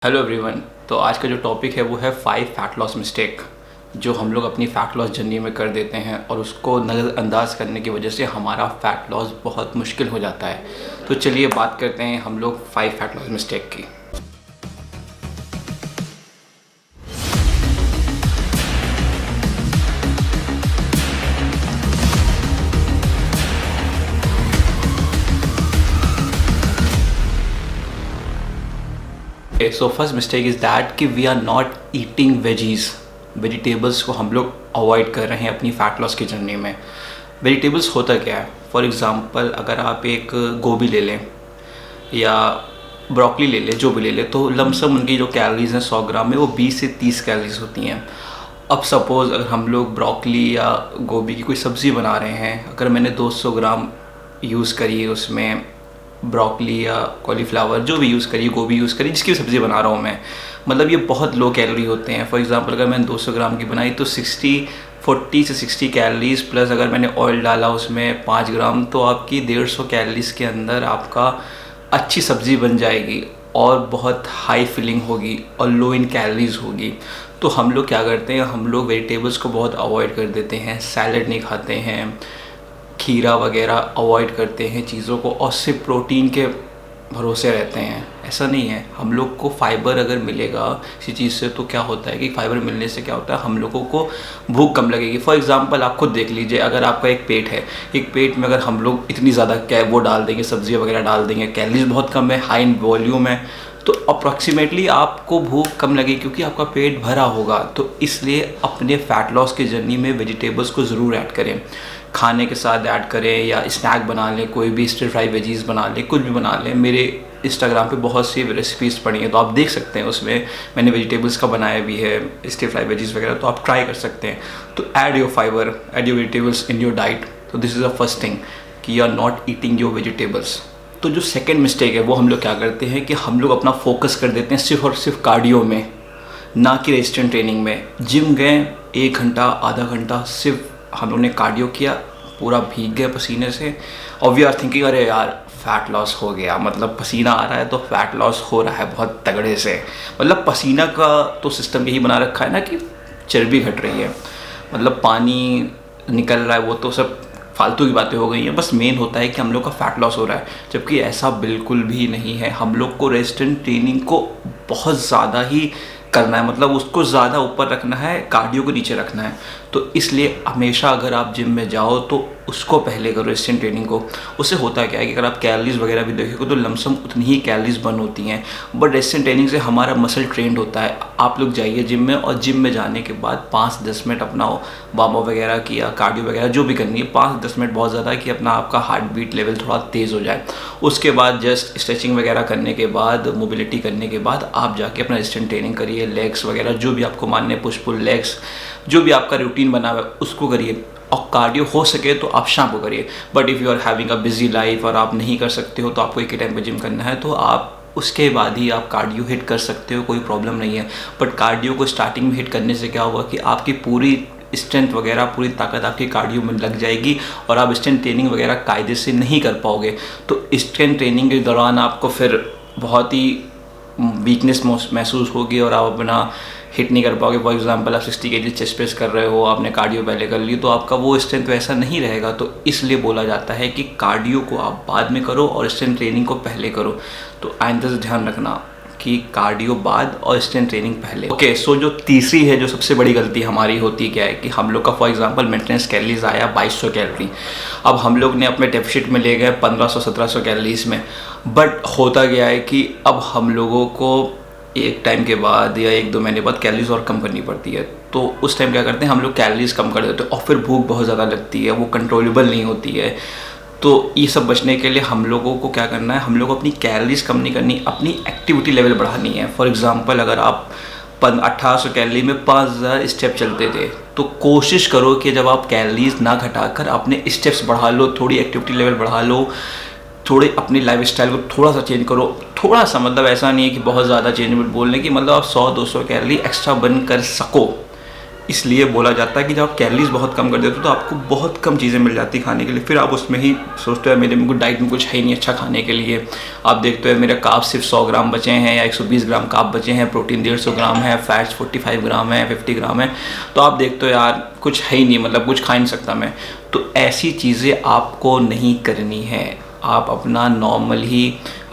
Hello everyone. तो आज का जो टॉपिक है वो है 5 फैट लॉस मिस्टेक जो हम लोग अपनी फ़ैट लॉस जर्नी में कर देते हैं और उसको नज़रअंदाज करने की वजह से हमारा फ़ैट लॉस बहुत मुश्किल हो जाता है। तो चलिए बात करते हैं हम लोग 5 फैट लॉस मिस्टेक की। So first mistake is that कि we are not eating vegetables को हम लोग अवॉइड कर रहे हैं अपनी फ़ैट लॉस की जर्नी में। वेजिटेबल्स होता क्या है? फॉर एग्ज़ाम्पल अगर आप एक गोभी ले लें या ब्रोकली ले लें, जो भी ले लें, तो लमसम उनकी जो कैलोरीज़ हैं 100 ग्राम में वो 20 से 30 कैलोरीज़ होती हैं। अब सपोज़ अगर हम लोग ब्रोकली या गोभी की कोई सब्ज़ी बना रहे हैं, अगर मैंने 200 ग्राम यूज़ करी उसमें ब्रोकली या कॉलीफ्लावर जो भी यूज़ करिए, गोभी यूज़ करिए, जिसकी सब्ज़ी बना रहा हूँ मैं, मतलब ये बहुत लो कैलोरी होते हैं। फॉर एग्ज़ाम्पल अगर मैंने 200 ग्राम की बनाई तो 40 से 60 कैलोरीज़ प्लस अगर मैंने ऑयल डाला उसमें 5 ग्राम तो आपकी 150 कैलोरीज़ के अंदर आपका अच्छी सब्ज़ी बन जाएगी और बहुत हाई फिलिंग होगी और लो इन कैलोरीज़ होगी। तो हम लोग क्या करते हैं, हम लोग वेजिटेबल्स को बहुत अवॉइड कर देते हैं, सैलड नहीं खाते हैं, खीरा वगैरह अवॉइड करते हैं चीज़ों को और सिर्फ प्रोटीन के भरोसे रहते हैं। ऐसा नहीं है, हम लोग को फ़ाइबर अगर मिलेगा किसी चीज़ से तो क्या होता है कि फ़ाइबर मिलने से क्या होता है, हम लोगों को भूख कम लगेगी। फॉर एग्ज़ाम्पल आप खुद देख लीजिए, अगर आपका एक पेट है, एक पेट में अगर हम लोग इतनी ज़्यादा वो डाल देंगे, सब्जियाँ वगैरह डाल देंगे, कैलोरीज बहुत कम है, हाई इन वॉल्यूम है, तो अप्रॉक्सीमेटली आपको भूख कम लगेगी क्योंकि आपका पेट भरा होगा। तो इसलिए अपने फ़ैट लॉस की जर्नी में वेजिटेबल्स को ज़रूर ऐड करें, खाने के साथ ऐड करें या स्नैक बना लें, कोई भी स्टर फ्राई वेजीज़ बना लें, कुछ भी बना लें। मेरे इंस्टाग्राम पे बहुत सी रेसिपीज़ पड़ी हैं तो आप देख सकते हैं, उसमें मैंने वेजिटेबल्स का बनाया भी है, स्टर फ्राई वेजीज़ वगैरह, तो आप ट्राई कर सकते हैं। तो add your fibre, add your vegetables in your diet. तो this is the first thing कि you are not eating your vegetables. तो जो सेकेंड मिस्टेक है वो हम लोग क्या करते हैं कि हम लोग अपना फोकस कर देते हैं सिर्फ और सिर्फ कार्डियो में, ना कि रेजिस्टेंस ट्रेनिंग में। जिम गए 1 घंटा आधा घंटा सिर्फ हम लोग ने कार्डियो किया, पूरा भीग गए पसीने से और वी आर थिंकिंग अरे यार फ़ैट लॉस हो गया, मतलब पसीना आ रहा है तो फ़ैट लॉस हो रहा है बहुत तगड़े से। मतलब पसीना का तो सिस्टम यही बना रखा है ना कि चर्बी घट रही है, मतलब पानी निकल रहा है, वो तो सब फालतू की बातें हो गई हैं। बस मेन होता है कि हम लोग का फ़ैट लॉस हो रहा है, जबकि ऐसा बिल्कुल भी नहीं है। हम लोग को रेजिस्टेंट ट्रेनिंग को बहुत ज़्यादा ही करना है, मतलब उसको ज़्यादा ऊपर रखना है, कार्डियो को नीचे रखना है। तो इसलिए हमेशा अगर आप जिम में जाओ तो उसको पहले करो, रेजिस्टेंट ट्रेनिंग को। उससे होता क्या है कि अगर आप कैलोरीज वगैरह भी देखोगे तो लमसम उतनी ही कैलोरीज बर्न होती हैं, बट रेजिस्टेंट ट्रेनिंग से हमारा मसल ट्रेंड होता है। आप लोग जाइए जिम में और जिम में जाने के बाद 5-10 मिनट अपना वार्म अप वगैरह किया, कार्डियो वगैरह जो भी करनी है, 5-10 मिनट बहुत ज़्यादा कि अपना आपका हार्ट बीट लेवल थोड़ा तेज़ हो जाए। उसके बाद जस्ट स्ट्रेचिंग वगैरह करने के बाद, मोबिलिटी करने के बाद आप जाके अपना रेजिस्टेंट ट्रेनिंग करिए, लेग्स वगैरह जो भी आपको मानने, पुश पुल लेग्स, जो भी आपका रूटीन बना हुआ है उसको करिए। और कार्डियो हो सके तो आप शाम को करिए, but if you are having a busy life और आप नहीं कर सकते हो तो आपको एक ही टाइम पे जिम करना है तो आप उसके बाद ही आप कार्डियो हिट कर सकते हो, कोई प्रॉब्लम नहीं है। बट कार्डियो को स्टार्टिंग में हिट करने से क्या होगा कि आपकी पूरी स्ट्रेंथ वगैरह, पूरी ताकत आपकी कार्डियो में लग जाएगी और आप स्ट्रेंथ ट्रेनिंग वगैरह कायदे से नहीं कर पाओगे। तो स्ट्रेंथ ट्रेनिंग के दौरान आपको फिर बहुत ही वीकनेस महसूस होगी और आप अपना हिट नहीं कर पाओगे। फॉर एग्जांपल आप 60 kg चेस्ट प्रेस कर रहे हो, आपने कार्डियो पहले कर ली तो आपका वो स्ट्रेंथ वैसा नहीं रहेगा। तो इसलिए बोला जाता है कि कार्डियो को आप बाद में करो और स्ट्रेंथ ट्रेनिंग को पहले करो। तो आइंदा से ध्यान रखना कि कार्डियो बाद और स्ट्रेंथ ट्रेनिंग पहले। ओके, सो जो तीसरी है, जो सबसे बड़ी गलती हमारी होती है क्या है कि हम लोग का फॉर एग्जांपल मेंटेनेंस कैलोरीज आया 2200 कैलोरी, अब हम लोग ने अपने डेफिसिट में ले गए 1500-1700 कैलोरीज में। बट होता गया है कि अब हम लोगों को एक टाइम के बाद या 1-2 महीने बाद कैलोरीज और कम करनी पड़ती है। तो उस टाइम क्या करते हैं, हम लोग कैलोरीज कम कर देते हैं और फिर भूख बहुत ज़्यादा लगती है, वो कंट्रोलेबल नहीं होती है। तो ये सब बचने के लिए हम लोगों को क्या करना है, हम लोग अपनी कैलोरीज कम नहीं करनी, अपनी एक्टिविटी लेवल बढ़ानी है। फॉर एग्जांपल अगर आप 1800 कैलोरी में 5000 स्टेप चलते थे तो कोशिश करो कि जब आप कैलोरीज ना घटाकर अपने स्टेप्स बढ़ा लो, थोड़ी एक्टिविटी लेवल बढ़ा लो, थोड़े अपनी लाइफ स्टाइल को थोड़ा सा चेंज करो। थोड़ा सा मतलब ऐसा नहीं है कि बहुत ज़्यादा चेंज बोलने की, मतलब आप 100-200 कैलोरी एक्स्ट्रा बर्न कर सको, इसलिए बोला जाता है कि जब आप कैलोरीज बहुत कम कर देते हो तो आपको बहुत कम चीज़ें मिल जाती खाने के लिए, फिर आप उसमें ही सोचते हो मेरे में डाइट में कुछ है ही नहीं अच्छा खाने के लिए। आप देखते हो मेरे कार्ब सिर्फ 100 ग्राम बचे हैं या 120 ग्राम कार्ब बचे हैं, प्रोटीन 150 ग्राम है, फैट्स 45 ग्राम है, 50 ग्राम है, तो आप देखते हो यार कुछ है ही नहीं, मतलब कुछ खा ही नहीं सकता मैं। तो ऐसी चीज़ें आपको नहीं करनी है। आप अपना नॉर्मल ही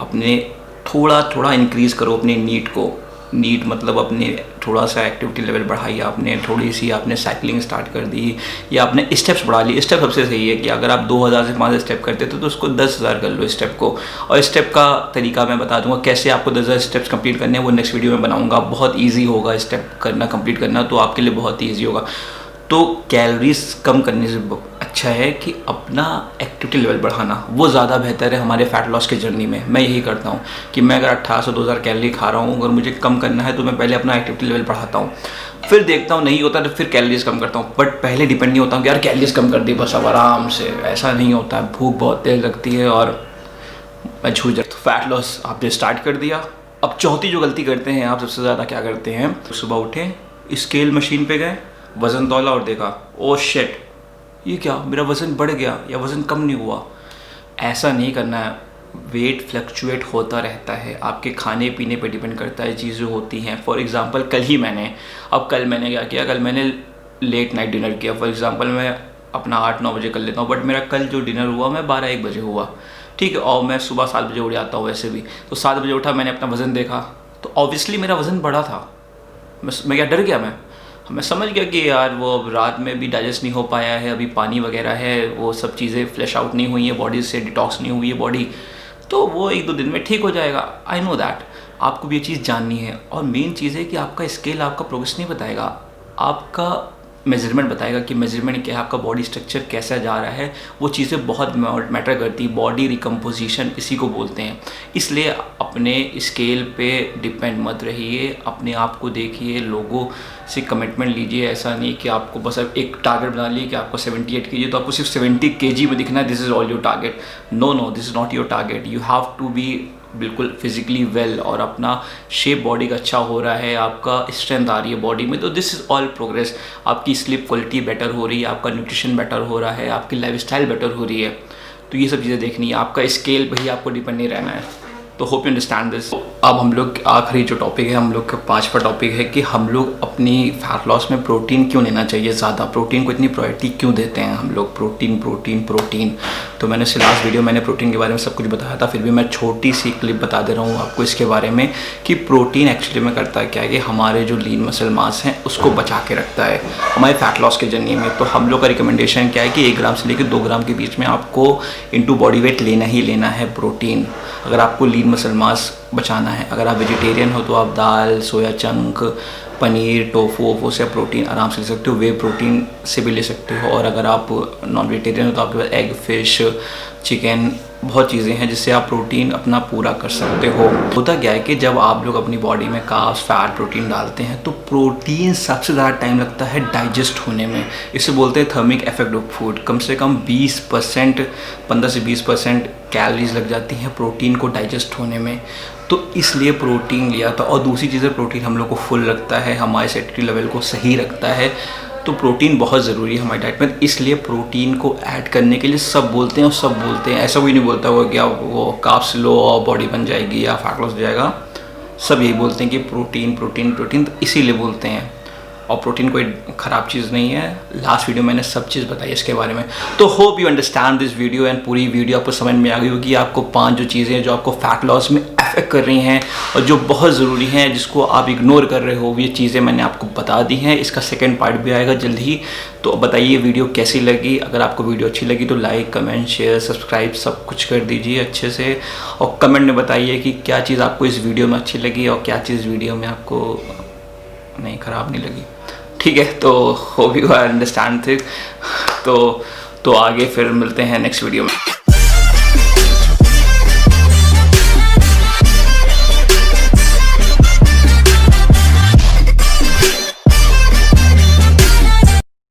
अपने थोड़ा थोड़ा इंक्रीज़ करो अपने नीड को। नीड मतलब अपने थोड़ा सा एक्टिविटी लेवल बढ़ाइए, आपने थोड़ी सी आपने साइकिलिंग स्टार्ट कर दी या आपने स्टेप्स बढ़ा लिए। स्टेप सबसे सही है कि अगर आप 2000 से 5000 स्टेप करते थे तो उसको 10,000 कर लो स्टेप को। और स्टेप का तरीका मैं बता दूंगा कैसे आपको 10,000 स्टेप्स कंप्लीट करने हैं, वो नेक्स्ट वीडियो में बनाऊंगा। बहुत ईजी होगा स्टेप करना, कंप्लीट करना, तो आपके लिए बहुत ईजी होगा। तो कैलोरीज कम करने से अच्छा है कि अपना एक्टिविटी लेवल बढ़ाना, वो ज़्यादा बेहतर है हमारे फैट लॉस के जर्नी में। मैं यही करता हूँ कि मैं अगर 1800-2000 कैलोरी खा रहा हूँ, अगर मुझे कम करना है तो मैं पहले अपना एक्टिविटी लेवल बढ़ाता हूँ, फिर देखता हूँ नहीं होता तो फिर कैलोरीज कम करता हूँ। बट पहले डिपेंड नहीं होता हूँ कि यार कैलोरीज कम कर दी बस अब आराम से, ऐसा नहीं होता है। भूख बहुत तेज लगती है और मैं छू जाता। फैट लॉस आपने स्टार्ट कर दिया। अब चौथी जो गलती करते हैं आप सबसे ज़्यादा क्या करते हैं, सुबह उठे, स्केल मशीन पे गए, वज़न तौला और देखा ओ शिट ये क्या मेरा वज़न बढ़ गया या वज़न कम नहीं हुआ। ऐसा नहीं करना है। वेट फ्लक्चुएट होता रहता है, आपके खाने पीने पे डिपेंड करता है, चीज़ें होती हैं। फॉर एग्ज़ाम्पल कल मैंने क्या किया, कल मैंने लेट नाइट डिनर किया। फॉर एग्ज़ाम्पल मैं अपना 8-9 बजे कर लेता हूँ, बट मेरा कल जो डिनर हुआ मैं 12-1 बजे हुआ, ठीक है। और मैं सुबह 7 बजे उठ जाता हूँ वैसे भी, तो 7 बजे उठा, मैंने अपना वज़न देखा तो ऑब्वियसली मेरा वज़न बढ़ा था। मैं क्या डर गया? मैं समझ गया कि यार वो रात में भी डाइजेस्ट नहीं हो पाया है, अभी पानी वगैरह है, वो सब चीज़ें फ्लैश आउट नहीं हुई है बॉडी से, डिटॉक्स नहीं हुई है बॉडी, तो वो 1-2 दिन में ठीक हो जाएगा। I know that. आपको भी ये चीज़ जाननी है। और मेन चीज़ है कि आपका स्केल आपका प्रोग्रेस नहीं बताएगा, आपका मेजरमेंट बताएगा कि मेजरमेंट क्या है, आपका बॉडी स्ट्रक्चर कैसा जा रहा है। वो चीज़ें बहुत मैटर करती है। बॉडी रिकम्पोजिशन इसी को बोलते हैं। इसलिए अपने स्केल पे डिपेंड मत रहिए, अपने आप को देखिए, लोगों से कमिटमेंट लीजिए। ऐसा नहीं कि आपको बस एक टारगेट बना लिए कि आपको 78 kg, तो आपको सिर्फ 70 kg में दिखना है, this is all your target. No, this is not your target. You have to be बिल्कुल फिजिकली वेल, और अपना शेप बॉडी का अच्छा हो रहा है, आपका स्ट्रेंथ आ रही है बॉडी में, तो दिस इज़ ऑल प्रोग्रेस। आपकी स्लीप क्वालिटी बेटर हो रही है, आपका न्यूट्रिशन बेटर हो रहा है, आपकी लाइफस्टाइल बेटर हो रही है। तो ये सब चीज़ें देखनी है। आपका स्केल पे ही आपको डिपेंड नहीं रहना है। तो होप यू अंडरस्टैंड दिस। अब हम लोग आखिरी जो टॉपिक है, हम लोग का 5वां टॉपिक है कि हम लोग अपनी फैट लॉस में प्रोटीन क्यों लेना चाहिए ज़्यादा, प्रोटीन को इतनी प्रायोरिटी क्यों देते हैं हम लोग। प्रोटीन। तो मैंने उससे लास्ट वीडियो मैंने प्रोटीन के बारे में सब कुछ बताया था, फिर भी मैं छोटी सी क्लिप बता दे रहा हूँ आपको इसके बारे में कि प्रोटीन एक्चुअली में करता है क्या है कि हमारे जो लीन मसल मास हैं उसको बचा के रखता है हमारे फैट लॉस के जर्नी में। तो हम लोग का रिकमेंडेशन क्या है कि 1 ग्राम से लेकर 2 ग्राम के बीच में आपको इनटू बॉडी वेट लेना ही लेना है प्रोटीन, अगर आपको लीन मसल मास बचाना है। अगर आप वेजिटेरियन हो तो आप दाल, सोया चंक, पनीर, टोफू वोफू से प्रोटीन आराम से ले सकते हो, वे प्रोटीन से भी ले सकते हो। और अगर आप नॉन वेजिटेरियन हो तो आपके पास एग, फिश, चिकन, बहुत चीज़ें हैं जिससे आप प्रोटीन अपना पूरा कर सकते हो। होता क्या है कि जब आप लोग अपनी बॉडी में कार्ब्स, फैट, प्रोटीन डालते हैं तो प्रोटीन सबसे ज़्यादा टाइम लगता है डाइजेस्ट होने में। इसे बोलते हैं थर्मिक इफेक्ट ऑफ फूड। कम से कम 20%, 15 से 20% कैलोरीज लग जाती हैं प्रोटीन को डाइजेस्ट होने में। तो इसलिए प्रोटीन लिया था। और दूसरी चीज़ है, प्रोटीन हम लोग को फुल रखता है, हमारे सेटिटी लेवल को सही रखता है। तो प्रोटीन बहुत ज़रूरी है हमारी डाइट में, इसलिए प्रोटीन को ऐड करने के लिए सब बोलते हैं। और सब बोलते हैं, ऐसा कोई नहीं बोलता होगा कि आप वो कार्ब्स लो और बॉडी बन जाएगी या फैट लॉस हो जाएगा। सब यही बोलते हैं कि प्रोटीन, तो इसीलिए बोलते हैं। और प्रोटीन कोई ख़राब चीज़ नहीं है। लास्ट वीडियो मैंने सब चीज़ बताई इसके बारे में। तो hope you understand this video and पूरी वीडियो आपको समझ में आ गई होगी। आपको 5 जो चीज़ें हैं जो आपको फैट लॉस में अफेक्ट कर रही हैं और जो बहुत ज़रूरी हैं, जिसको आप इग्नोर कर रहे हो, ये चीज़ें मैंने आपको बता दी हैं। इसका सेकंड पार्ट भी आएगा जल्द ही। तो बताइए वीडियो कैसी लगी। अगर आपको वीडियो अच्छी लगी तो लाइक, कमेंट, शेयर, सब्सक्राइब सब कुछ कर दीजिए अच्छे से। और कमेंट में बताइए कि क्या चीज़ आपको इस वीडियो में अच्छी लगी और क्या चीज़ वीडियो में आपको नहीं, ख़राब नहीं लगी। ठीक है, तो होप यू अंडरस्टैंड थिंग। तो आगे फिर मिलते हैं नेक्स्ट वीडियो में।